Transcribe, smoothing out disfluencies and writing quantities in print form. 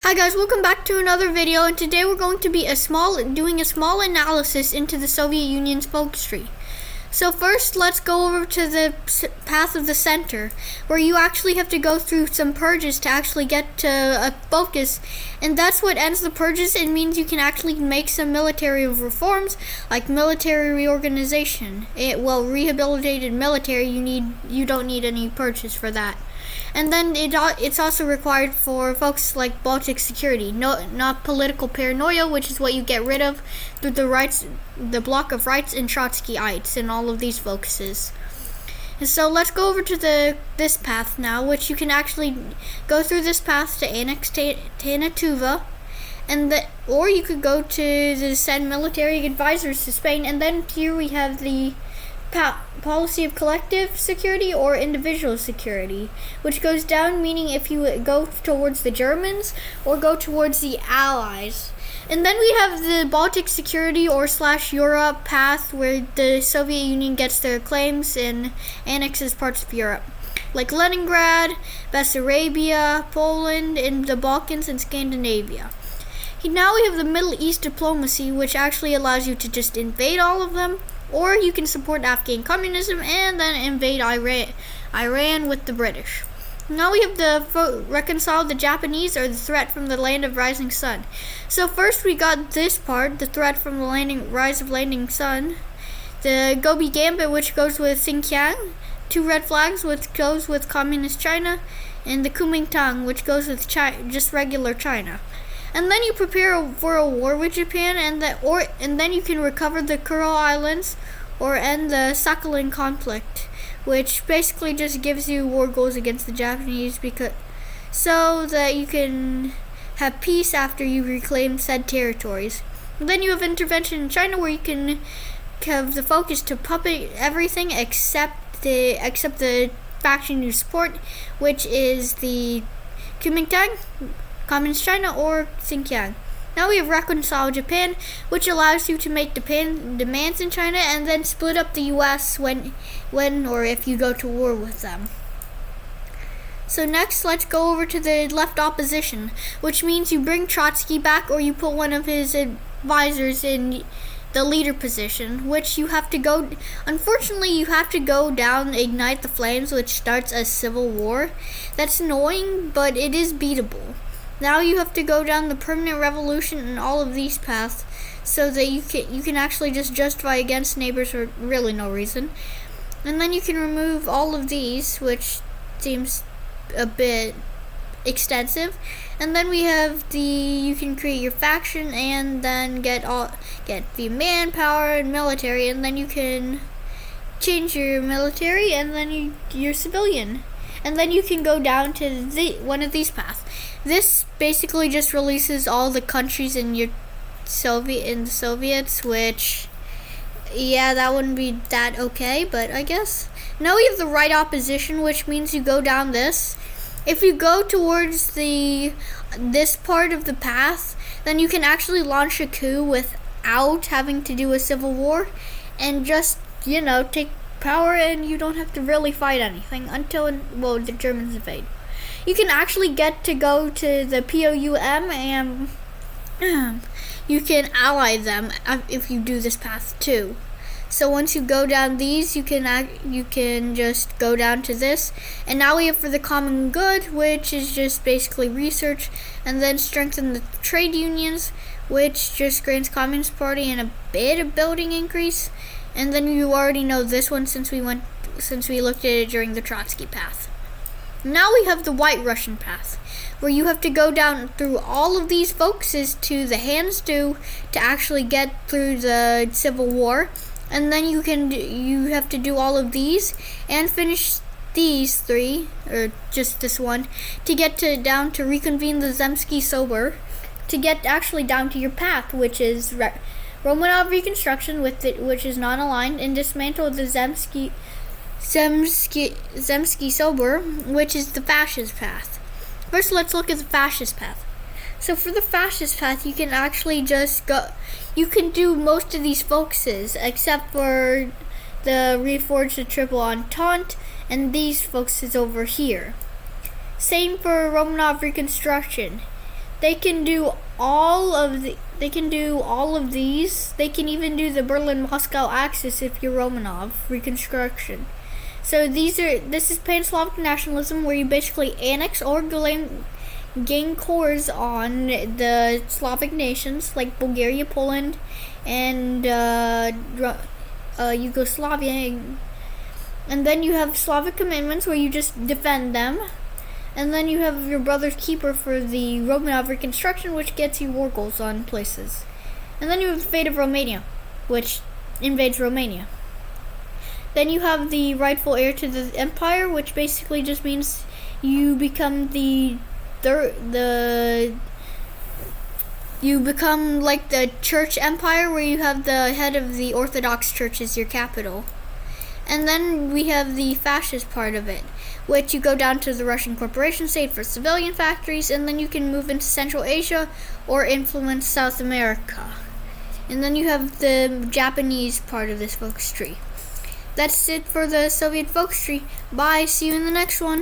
Hi guys, welcome back to another video, and today we're going to be doing a small analysis into the Soviet Union's focus tree. So first, let's go over to the path of the center, where you actually have to go through some purges to actually get to a focus, and that's what ends the purges. It means you can actually make some military reforms, like military reorganization. Rehabilitated military, you don't need any purges for that. And then it's also required for folks like Baltic security, not political paranoia, which is what you get rid of through the block of rights and Trotskyites and all of these focuses. And so let's go over to this path now, which you can actually go through this path to annex Tanatuva, or you could go to send military advisors to Spain, and then here we have the policy of collective security or individual security, which goes down, meaning if you go towards the Germans or go towards the Allies. And then we have the Baltic security or /Europe path, where the Soviet Union gets their claims and annexes parts of Europe, like Leningrad, Bessarabia, Poland, and the Balkans and Scandinavia. Now we have the Middle East diplomacy, which actually allows you to just invade all of them, or you can support Afghan communism and then invade Iran with the British. Now we have to reconcile the Japanese or the threat from the land of rising sun. So first we got this part, the threat from the rise of landing sun. The Gobi Gambit, which goes with Xinjiang. Two red flags, which goes with communist China. And the Kuomintang, which goes with just regular China. And then you prepare for a war with Japan, and then you can recover the Kuril Islands or end the Sakhalin conflict, which basically just gives you war goals against the Japanese, so that you can have peace after you reclaim said territories. And then you have intervention in China, where you can have the focus to puppet everything except the faction you support, which is the Kuomintang, Communist China, or Xinjiang. Now we have reconcile Japan, which allows you to make demands in China and then split up the U.S. when or if you go to war with them. So next, let's go over to the left opposition, which means you bring Trotsky back, or you put one of his advisors in the leader position, which you have to go. Unfortunately, you have to go down Ignite the Flames, which starts a civil war. That's annoying, but it is beatable. Now you have to go down the permanent revolution and all of these paths, so that you can actually just justify against neighbors for really no reason. And then you can remove all of these, which seems a bit extensive. And then we have you can create your faction and then get the manpower and military, and then you can change your military and then your civilian. And then you can go down to one of these paths. This basically just releases all the countries in the Soviets, which, yeah, that wouldn't be that okay, but I guess. Now we have the right opposition, which means you go down this. If you go towards this part of the path, then you can actually launch a coup without having to do a civil war, and just, take power, and you don't have to really fight anything until the Germans invade. You can actually get to go to the POUM, and you can ally them if you do this path too. So once you go down these, you can just go down to this. And now we have for the common good, which is just basically research, and then strengthen the trade unions, which just grants Communist Party and a bit of building increase. And then you already know this one since we looked at it during the Trotsky path. Now we have the White Russian path, where you have to go down through all of these focuses to the Hands to actually get through the Civil War. And then you have to do all of these and finish these three, or just this one, to get down to reconvene the Zemsky Sobor, to get actually down to your path, which is Romanov reconstruction, which is non-aligned, and dismantle the Zemsky Sobor, which is the fascist path. First, let's look at the fascist path. So for the fascist path, you can actually just go. You can do most of these focuses, except for the Reforge the Triple Entente and these focuses over here. Same for Romanov reconstruction. They can do all of these. They can even do the Berlin-Moscow axis if you're Romanov reconstruction. So this is pan-Slavic nationalism, where you basically annex or gain cores on the Slavic nations like Bulgaria, Poland, and Yugoslavia. And then you have Slavic Commandments, where you just defend them. And then you have your brother's keeper for the Romanov reconstruction, which gets you war goals on places. And then you have the fate of Romania, which invades Romania. Then you have the rightful heir to the empire, which basically just means you become you become like the church empire, where you have the head of the Orthodox Church as your capital. And then we have the fascist part of it, which you go down to the Russian corporation state for civilian factories, and then you can move into Central Asia or influence South America. And then you have the Japanese part of this focus tree. That's it for the Soviet focus tree. Bye, see you in the next one.